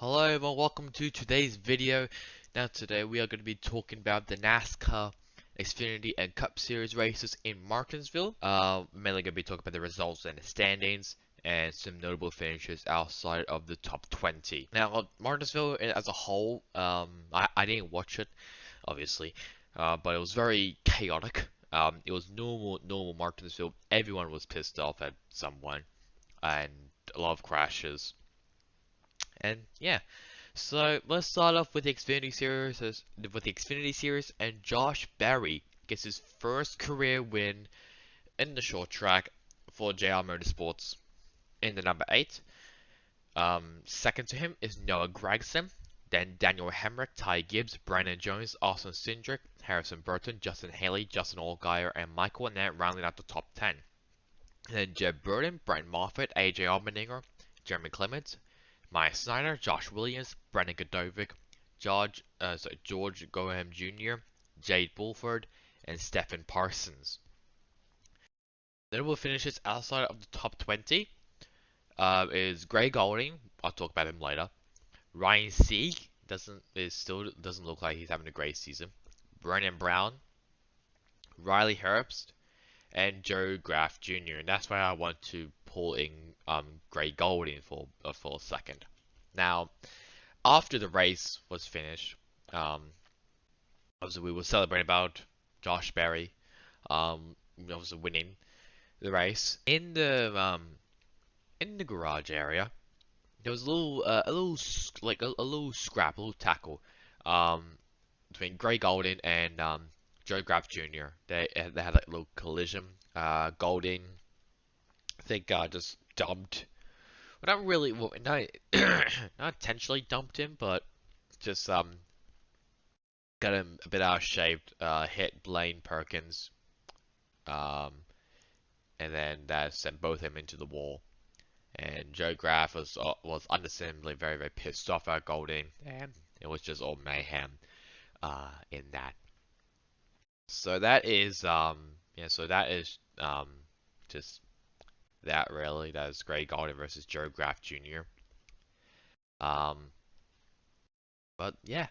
Hello everyone, welcome to today's video. Now today we are going to be talking about the NASCAR Xfinity and Cup Series races in Martinsville. Mainly going to be talking about the results and the standings and some notable finishes outside of the top 20. Now Martinsville as a whole, I didn't watch it obviously, but it was very chaotic. It was normal Martinsville. Everyone was pissed off at someone and a lot of crashes. And yeah, so let's start off with the Xfinity series. And Josh Berry gets his first career win in the short track for JR Motorsports in the number 8. Second to him is Noah Gragson, then Daniel Hemrick, Ty Gibbs, Brandon Jones, Austin Cindric, Harrison Burton, Justin Haley, Justin Allgaier, and Michael Annett rounding out the top 10. And then Jeb Burton, Brent Moffitt, AJ Allmendinger, Jeremy Clements, Maya Snyder, Josh Williams, Brendan Godovic, George Goham Jr., Jade Bulford, and Stephen Parsons. Notable finishes outside of the top 20 is Gray Golding. I'll talk about him later. Ryan Sieg still doesn't look like he's having a great season. Brennan Brown, Riley Herbst, and Joe Graff Jr. And that's why I want to pull in Gray Golding for a second. Now, after the race was finished, obviously we were celebrating about Josh Berry, obviously winning the race. In the garage area, there was a little scrap, a little tackle, between Gray Golding and Joe Graff Jr. They had like a little collision. Golding, I think, just dumped. Well, not really. Well, not not intentionally dumped him, but just got him a bit out of shape. Hit Blaine Perkins, um, and then that sent both of them into the wall. And Joe Graff was understandably very pissed off at Golding, and it was just all mayhem in that. So that is just that really. That is Gray Golding versus Joe Graff Jr. Um, but yeah.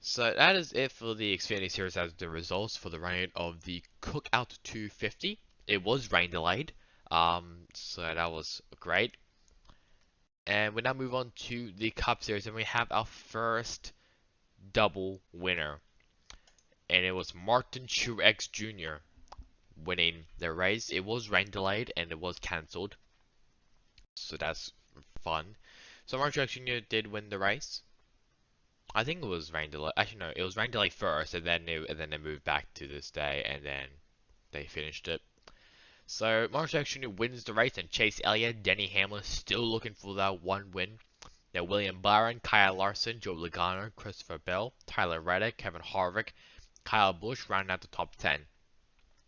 So that is it for the Xfinity Series as the results for the running of the Cookout 250. It was rain delayed, so that was great. And we now move on to the Cup Series, and we have our first double winner, and it was Martin Truex Jr. winning the race. It was rain delayed and it was cancelled, so that's fun. So Martin Truex Jr. did win the race. I think it was rain delay. Actually, no, it was rain delay first, and then they moved back to this day, and then they finished it. So Martin Truex Jr. wins the race, and Chase Elliott, Denny Hamlin still looking for that one win. Now William Byron, Kyle Larson, Joe Logano, Christopher Bell, Tyler Reddick, Kevin Harvick, Kyle Busch rounding out the top 10.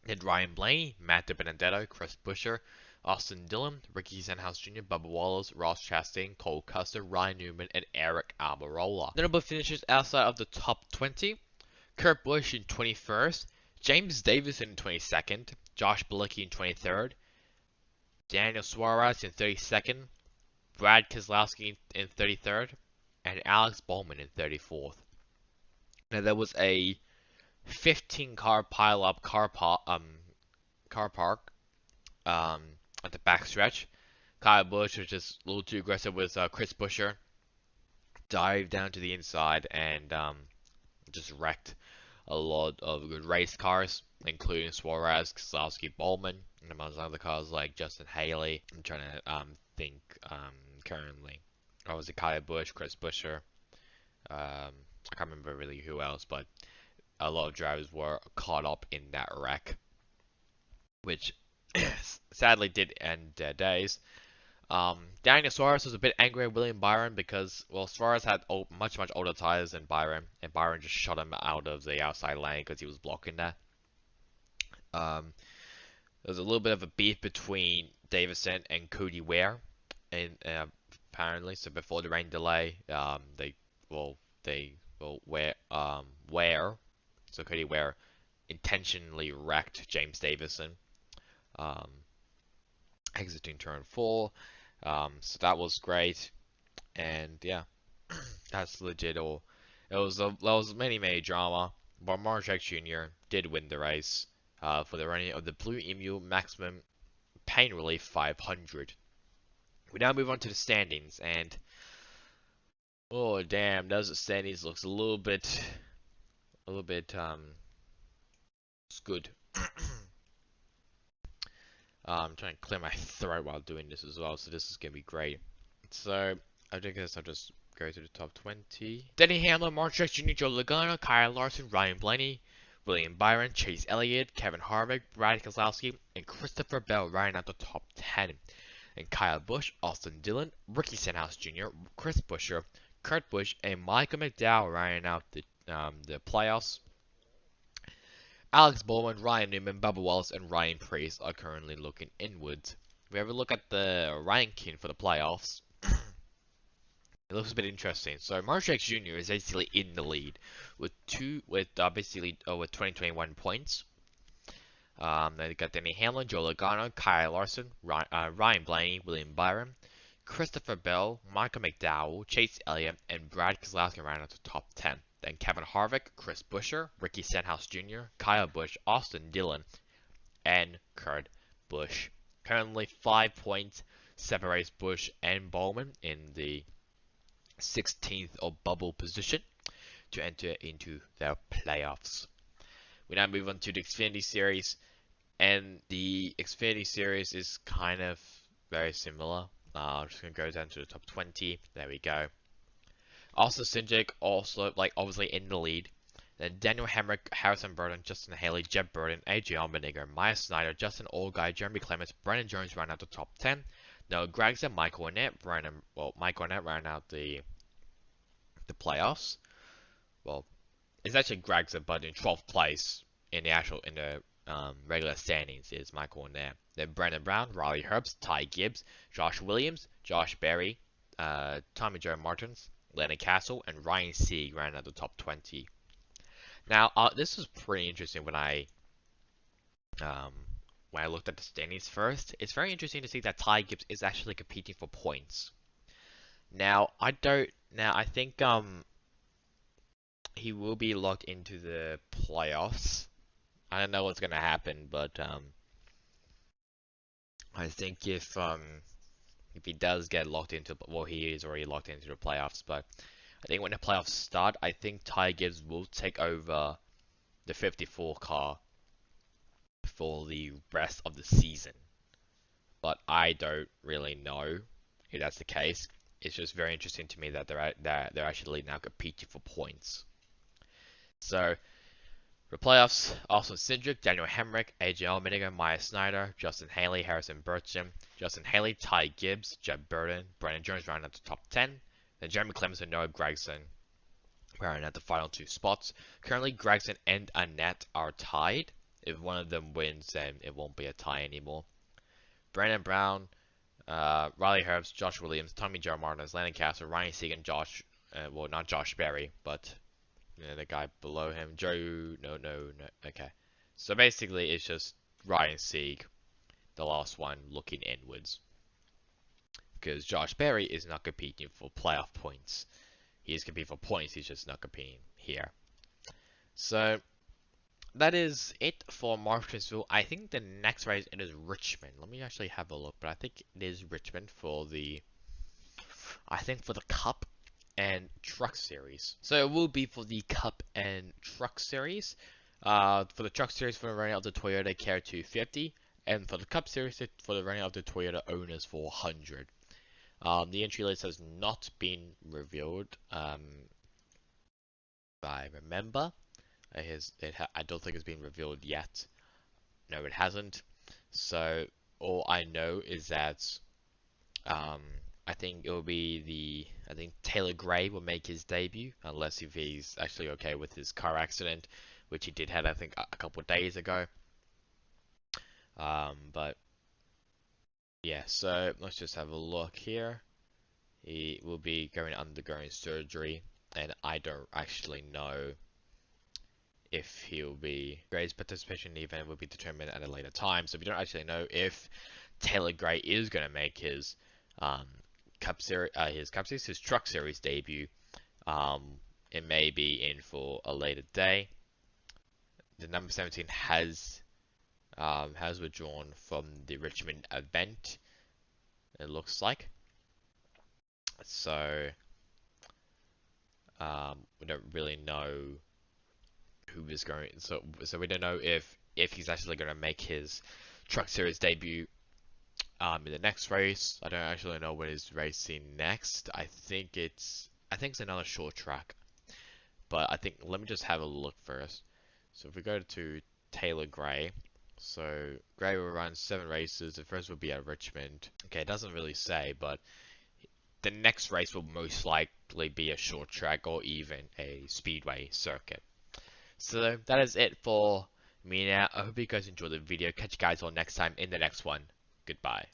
Then Ryan Blaney, Matt DiBenedetto, Chris Buescher, Austin Dillon, Ricky Stenhouse Jr., Bubba Wallace, Ross Chastain, Cole Custer, Ryan Newman, and Eric Almirola. Notable finishes outside of the top 20. Kurt Busch in 21st, James Davis in 22nd, Josh Bilicki in 23rd, Daniel Suarez in 32nd, Brad Keselowski in 33rd, and Alex Bowman in 34th. Now there was a 15-car pile-up car park at the backstretch. Kyle Busch was just a little too aggressive with Chris Buescher. Dived down to the inside and just wrecked a lot of good race cars, including Suarez, Keselowski, Bowman, and among other cars like Justin Haley. I'm trying to think currently. Obviously Kyle Busch, Chris Buescher. I can't remember really who else, but a lot of drivers were caught up in that wreck, which sadly did end their days. Daniel Suarez was a bit angry at William Byron because, well, Suarez had much older tires than Byron, and Byron just shot him out of the outside lane because he was blocking that. There was a little bit of a beef between Davison and Cody Ware, and apparently, so before the rain delay, Ware, so Cody Ware intentionally wrecked James Davison, exiting turn 4. So that was great, and yeah. That's legit. Or there was many drama, but Marjack Jr. did win the race for the running of the Blue Emu Maximum Pain Relief 500. We now move on to the standings, and oh damn, those standings looks a little bit it's good. I'm trying to clear my throat while doing this as well, so this is gonna be great. So I guess I'll just go to the top 20. Denny Hamlin, Mark Truex Jr., Joe Logano, Kyle Larson, Ryan Blaney, William Byron, Chase Elliott, Kevin Harvick, Brad Keselowski, and Christopher Bell rounding out the top 10. And Kyle Busch, Austin Dillon, Ricky Stenhouse Jr., Chris Buescher, Kurt Busch, and Michael McDowell rounding out the playoffs. Alex Bowman, Ryan Newman, Bubba Wallace, and Ryan Preece are currently looking inwards. If we have a look at the ranking for the playoffs, it looks a bit interesting. So Martinsville Jr. is basically in the lead with basically with 2021 points. Then you got Denny Hamlin, Joe Logano, Kyle Larson, Ryan Blaney, William Byron, Christopher Bell, Michael McDowell, Chase Elliott, and Brad Keselowski round out the top 10. Then Kevin Harvick, Chris Buescher, Ricky Stenhouse Jr., Kyle Busch, Austin Dillon, and Kurt Busch. Currently 5 points separates Busch and Bowman in the 16th or bubble position to enter into the playoffs. We now move on to the Xfinity Series, and the Xfinity Series is kind of very similar. I'm just going to go down to the top 20. There we go. Also, Cindric also, obviously in the lead. Then Daniel Hemrick, Harrison Burton, Justin Haley, Jeb Burton, AJ Allmendinger, Maya Snyder, Justin Allgaier, Jeremy Clements, Brandon Jones round out the top 10. Noah Gragson, Michael Annett, Michael Annett round out the playoffs. Well, it's actually Gragson, but in 12th place in the regular standings is Michael Annett. Then Brandon Brown, Riley Herbst, Ty Gibbs, Josh Williams, Josh Berry, Tommy Joe Martins, Lennon Castle, and Ryan Sieg round out the top 20. Now, this was pretty interesting when I looked at the standings first. It's very interesting to see that Ty Gibbs is actually competing for points. Now, I think he will be locked into the playoffs. I don't know what's gonna happen, but I think if he does get locked into, well, he is already locked into the playoffs, but I think when the playoffs start, I think Ty Gibbs will take over the 54 car for the rest of the season. But I don't really know if that's the case. It's just very interesting to me that they're actually now competing for points. So, for playoffs, Austin Cindric, Daniel Hemrick, AJ Allmendinger, Maya Snyder, Justin Haley, Harrison Burton, Justin Haley, Ty Gibbs, Jeb Burton, Brandon Jones rounding out the top 10. Then Jeremy Clements and Noah Gragson rounding out the final 2 spots. Currently, Gragson and Annett are tied. If one of them wins, then it won't be a tie anymore. Brandon Brown, Riley Herbst, Josh Williams, Tommy Joe Martins, Landon Castle, Ryan Sieg, and Josh, well, not Josh Berry, but the guy below him, Joe, no, okay. So basically, it's just Ryan Sieg, the last one, looking inwards. Because Josh Berry is not competing for playoff points. He is competing for points, he's just not competing here. So, that is it for Martinsville. I think the next race it is Richmond. Let me actually have a look, but I think it is Richmond for the Cup and Truck Series. So it will be for the Cup and Truck Series. For the Truck Series, for the running of the Toyota Care 250, and for the Cup Series, for the running of the Toyota Owners 400. The entry list has not been revealed. If I remember. I don't think it's been revealed yet. No, it hasn't. So all I know is that I think it will be I think Taylor Gray will make his debut, unless if he's actually okay with his car accident, which he did have, I think, a couple of days ago. But yeah, so let's just have a look here. He will be undergoing surgery, and I don't actually know if he'll be Gray's participation in the event will be determined at a later time. So we don't actually know if Taylor Gray is going to make his Truck Series debut it may be in for a later day. The number 17 has withdrawn from the Richmond event, it looks like. So we don't really know who is going. So we don't know if he's actually going to make his Truck Series debut in the next race. I don't actually know when he's racing next. I think it's another short track. But I think let me just have a look first. So if we go to Taylor Gray, so Gray will run 7 races. The first will be at Richmond. Okay, it doesn't really say, but the next race will most likely be a short track or even a speedway circuit. So that is it for me now. I hope you guys enjoyed the video. Catch you guys all next time in the next one. Goodbye.